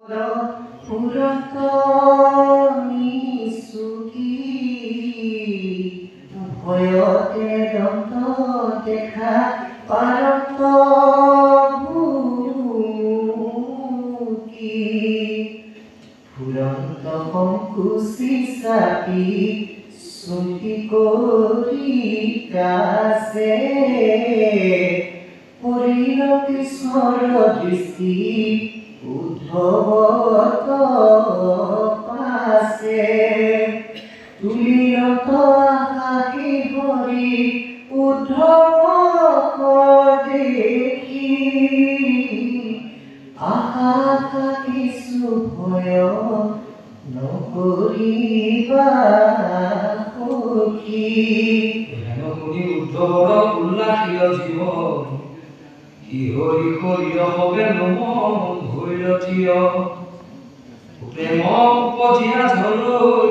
পুৰাতনী সুখী ভয়তে দন্ত দেখা পাৰত ভুকি ফুৰন্ত সংকুচি চাপি চুটি কৰি কাছে পৰিল কৃষ্ণৰ দৃষ্টি উদ্ধৱত পাছে তুলিলত আকাশী ভৰি উদ্ধৱক দেখি আশা থাকিছো ভয় নকৰিবা সখী। হেন শুনি উদ্ধৱৰ উল্লাসীয় জীৱন কিহৰি শৰীৰ হবে নম ভৈৰথিয় প্ৰেম উপজিয়া ঝলৈ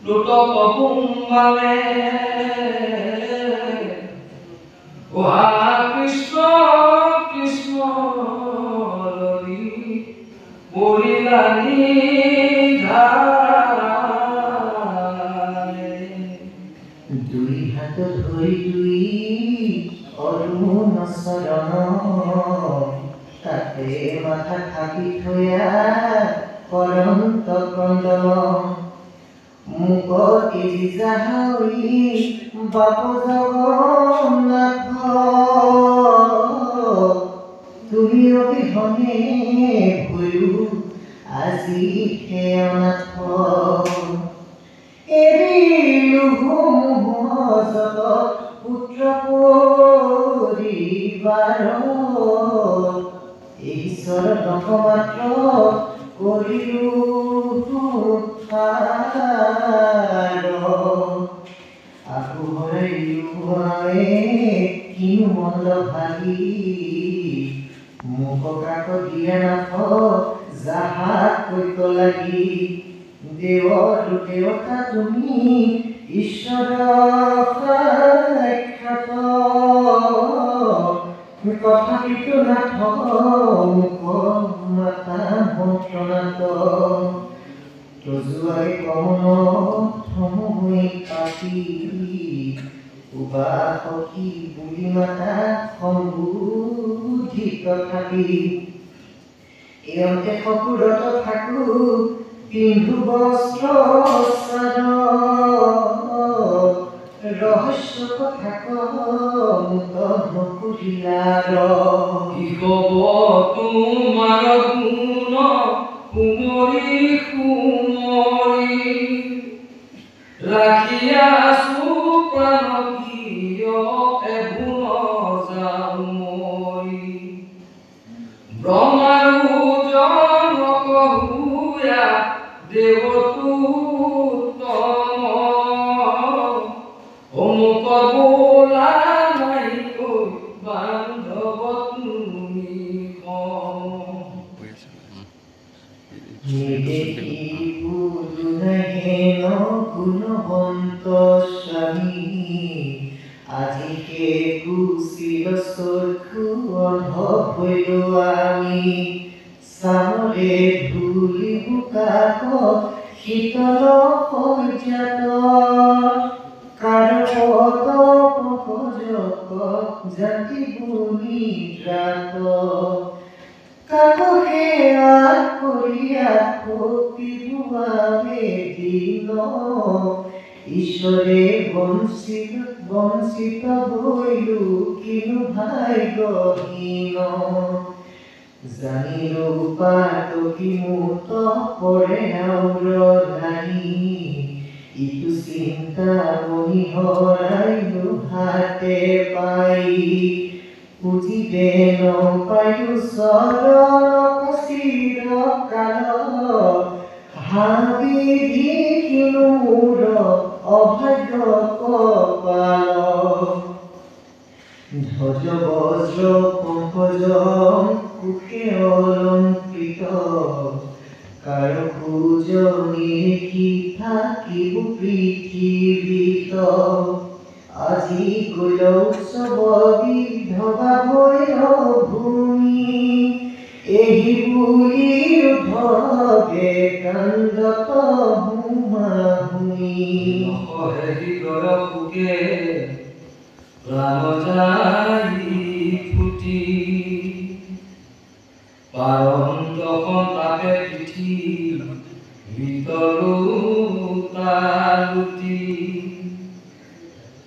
লোটক কুম্বালে অহা কৃষ্ণ কৃষ্ণ লৰি পৰিলানি দুই হাত ধৰি দুই অৰুণ চৰণ তাতে মাথা থাকি থৈয়া কৰন্ত ক্ৰন্দন মুকতি যাহাৰী বাপ জগন্নাথ তুমি অবিহনে ভৈৰো আজি হে অনাথ এৰিলো যত পুত্ৰ পৰিবাৰ ঈশ্বৰ মাত্ৰ কৰিলো আকৌ হৰিলো কিনো মন্দ ভাগি মোক কাক দিয়া নাথ যাহাক কৈত লাগি দেৱতা তুমি ঈশ্বৰ সাক্ষাৎ তথাপিতো নাথ মোক মাতা মন্ত্ৰণাত তজুৱাই কমন থমুই পাতি উবাসী বুলি মাতা সম্বুধি তথাপি এওঁতে সপুৰত থাকো পিন্ধু বস্ত্ৰ ৰহস্য কথা কত নকুৰিলাৰ তোমাৰ গুণ কুমৰি কুমৰি ৰাখিয়া প্ৰাণ কিয় এগুণ জামৰি ব্ৰহ্মাৰো জনক হুয়া দেৱতোত্তম অমুক বোলা নাই কৈ বান্ধৱ তুমি নিদেখি বুজু নাহে ন গুণৱন্ত স্বামী আজি হে কুশীল চক্ষু অন্ধ হৈলো আমি চামৰে ধূলি বোকাক শীতল সজ্জাত কাৰপত পংকজক জাতি বুনি দ্ৰাত কাকো সেৱা কৰিয়া ভক্তি ভুৱাবে দিন ঈশ্বৰে বঞ্চিত হৈলো কিনো ভাগ্যহীন জানিলো পাতকি মুত পৰে আউৰধানী ইটো চিন্তা মনি হৰাইলো হাতে পাই পুজিবে নপায়ো চৰণ চিৰ কাল হাবিধি কিনো মোৰ অভাগ্য কপাল ধ্বজ বজ্ৰ পংকজ কুশে অলংকৃত কাৰ খোজ নিৰিখি থাকিব পৃথিৱীত আজি গৈ উৎসৱ বিধৱা ভূমি এই বুলি কান্দত হুমাহুমি নকহে হৃদয় সুখে প্ৰাণ যাই ফুটি পাৰন্তখন তাকে পিঠি ভিতৰো তালুটি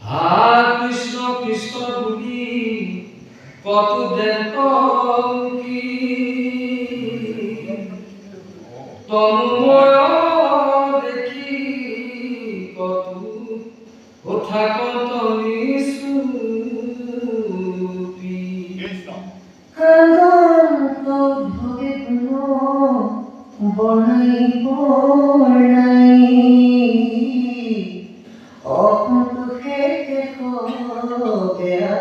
হা কৃষ্ণ কৃষ্ণ বুলি কত দেন্তী তন্ময় দেখি কত কথা কতনি সুপি কান্ত ভগে গুণ বনাই অসন্তোষে বেয়া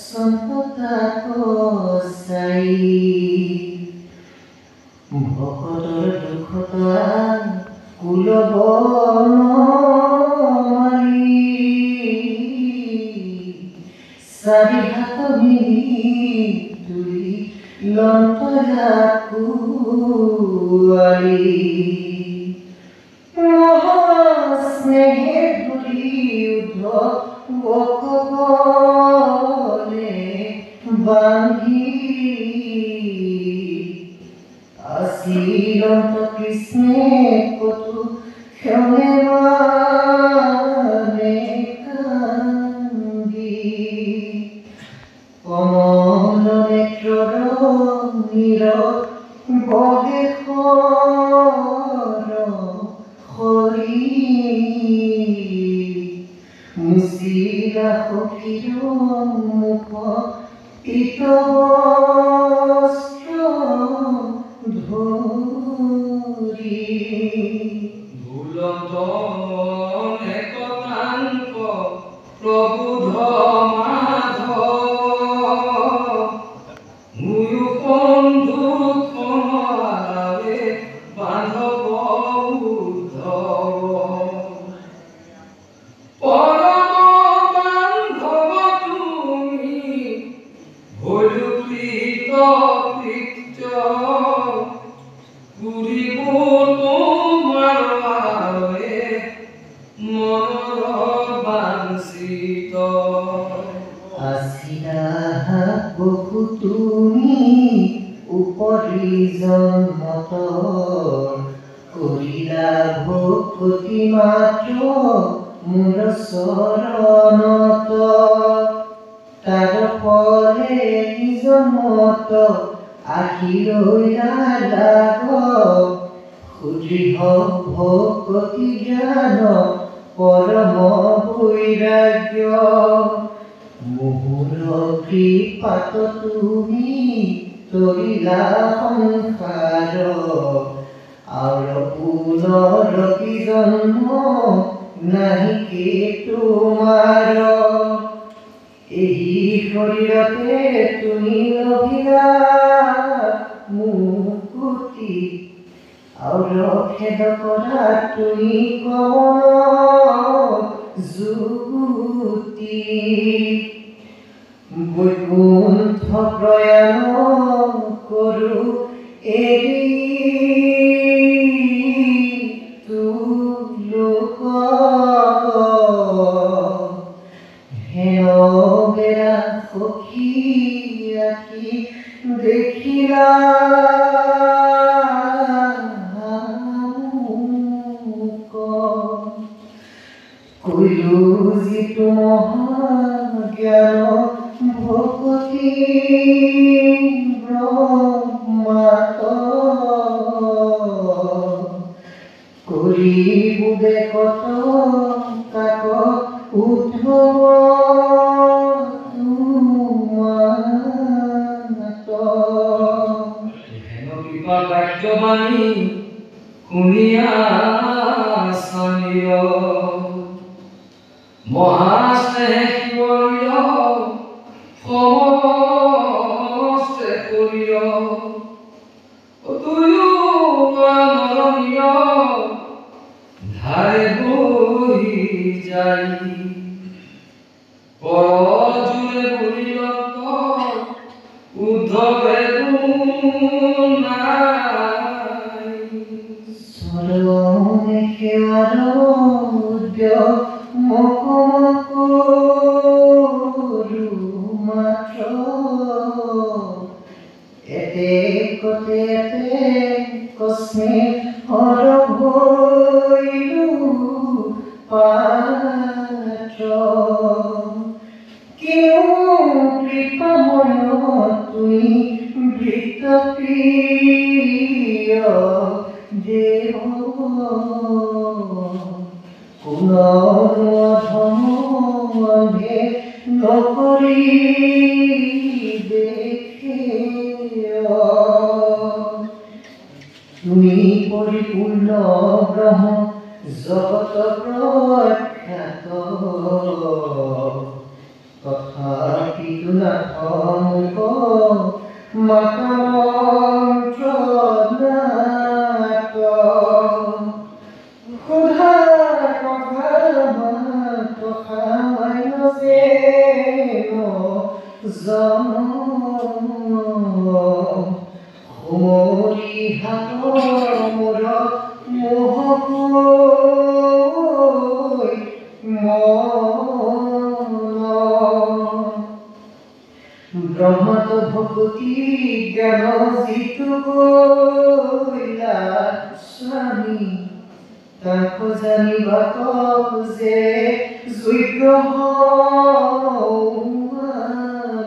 চম্পতা কচাই ভকতৰ দুখতা কুলবনমাৰি চাৰি হাত মিলি তুলি লন্তৰা কুঁৱাৰী মহাস্নেহে ধৰি উদ্ধ বকবলে বান্ধি আছিলন্ত কৃষ্ণে কতো ক্ষণে মানে কান্দি কমল নেত্ৰৰ নীৰৱ বদেশৰ হৰি মুচিলা সখীৰ মুখ পিতবস্ত্ৰ ধৰি ভুলন্তন একতাংক প্ৰবোধ মাধৱ মুয়ো বন্ধুখনৰে বান্ধৱ উদ্ধৱ পৰম বান্ধৱ তুমি ভৈলুকৃত কৃত্য ঘূৰিব তোমাৰ মনৰ বাঞ্ছিত আছিলা বহু তুমি উপৰি জন্মত কৰিলা ভক্তি মাত্ৰ মোৰ চৰণত তাৰ ফলে নিজ মত আহি ৰৈলা লাভ সুদৃঢ় ভক্তি জ্ঞান পৰম বৈৰাগ্য মোহৰ কৃপাত তুমি তৰিলা সংসাৰ আৰু পুনৰ কি জন্ম নাহিকে তোমাৰ এই শৰীৰতে তুমি লভিলা মুকুতি আৰু খেদ কৰা তুমি কমল যুতি বৈকুণ্ঠ প্ৰয়াণ কৰো এৰি তুলোক হেন বেৰা সখী আখি দেখিলা কৈলো যিটো মহাজ্ঞান ভকতি ব্ৰহ্মাত কৰিবুবে কত তাক উদ্ধৱ তোমাত হেন কৃপা বাক্যবাণী শুনিয়া স্থানীয় মহাস্নেহ শিৱৰীয় সমস্তে কৰিয় তুয়ো নৰণীয় ধাৰে বহি যাই পৰজুৰে বুলিলত উদ্ধৱে নাই সেৱাৰ উদ্যম কৰোঁ মাত্ৰ এতে কস্মে হৰভৈলো পাত্ৰ কেও কৃপাময় তুই বৃত্তপ্ৰিয় দেৱ পুনৰধমে নকৰি দেখে তুমি পৰিপূৰ্ণ ব্ৰহ্ম জগত প্ৰখ্যাত তথাপিতো নাথ মাতমন্ত্ৰনাথ সুধা সামান্য জন সমৰি হাতৰ মূৰত মোহকৈ ব্ৰহ্মত ভকতি জ্ঞান যিটো কৰিলা স্বামী তাক জানিবা যে যোগ্য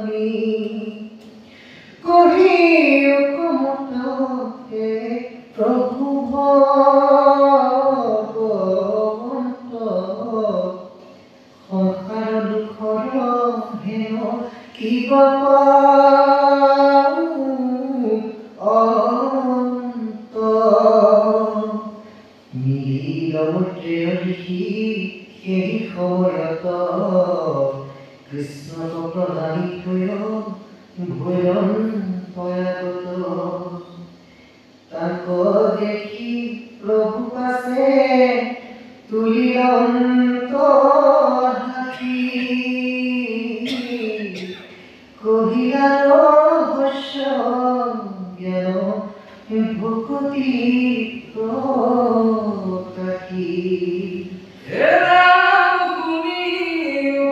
আমি কহি কমতে প্ৰভু ভগৱন্ত সংসাৰ দুখৰ হেন কিবা অন্ত মিলিলমূৰ্তে লিখি সেই সময়ত কৃষ্ণক প্ৰণালী থৈ ভৈৰন পয়াগত তাক দেখি প্ৰভু পাছে তুলি অন্তৰাখি কহিলা ৰহস্য জ্ঞান ভকতি প্ৰকাশী হে ৰাম তুমি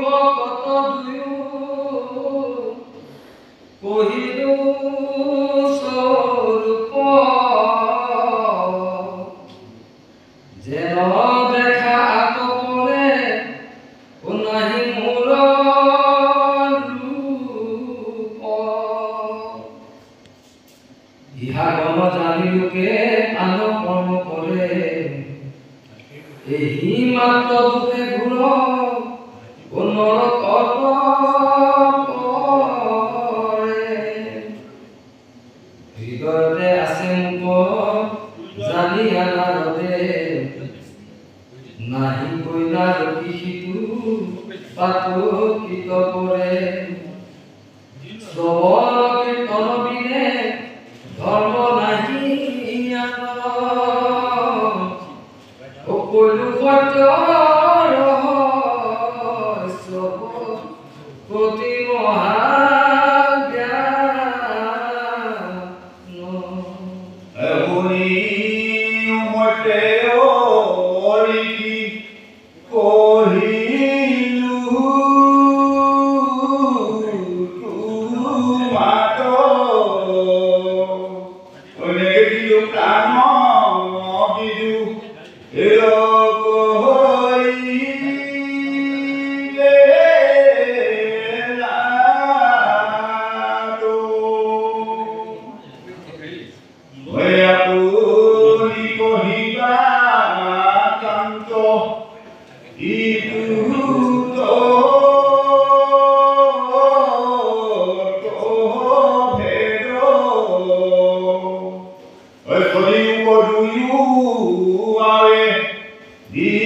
ভকত দুয়ো কহিলো স্বৰূপ যেন দেখা আতপৰে নাহি মোৰ ৰূপ ইহা গণ জানি লোকে আন কৰ্ম কৰে এই মাত্ৰ দুখে ঘূৰ নৰকত পৰে হৃদয়তে আছে মোক জানি আনাৰতে নাহি কইনা ৰখি সিটো পাতকিত পৰে শ্ৰৱণ কীৰ্তন বিনে ধৰ্ম নাহি কৈলো সত্য ৰহস্য প্ৰতি Di